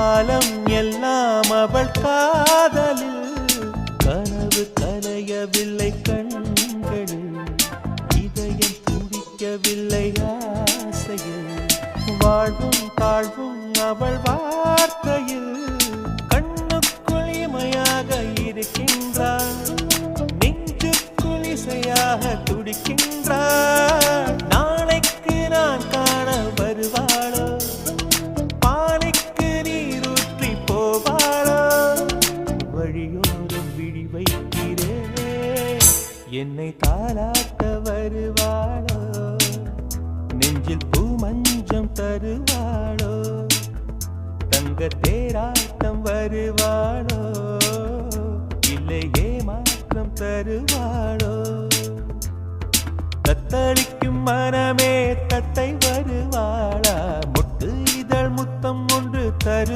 காலம் எல்லாம் அவள் காதலில் கனவு கலையவில்லை கண்களில் இதயம் துடிக்கவில்லை ஆசையில் வாழ்வும் தாழ்வும் அவள் வார்த்தையில் கண்ணுக்குள் இமையாக இருக்கின்றாள் நெஞ்சுக்குள் இசையாக துடிக்கின்றாள் நாளைக்கு நான் காண வருவாளோ பாலைக்கு நீரூற்றி போவாளோ வழியோரம் விழி வைக்கிறே என்னை தாலாட்ட வருவாளோ நெஞ்சில் பூ மஞ்சம் தருவாளோ தங்க தேராட்டம் வருவாளோ இல்லை ஏமாற்றம் தருவாளோ தத்தளிக்கும் மனமே தத்தை வருவாளா முட்டு இதழ் முத்தம் ஒன்று தரு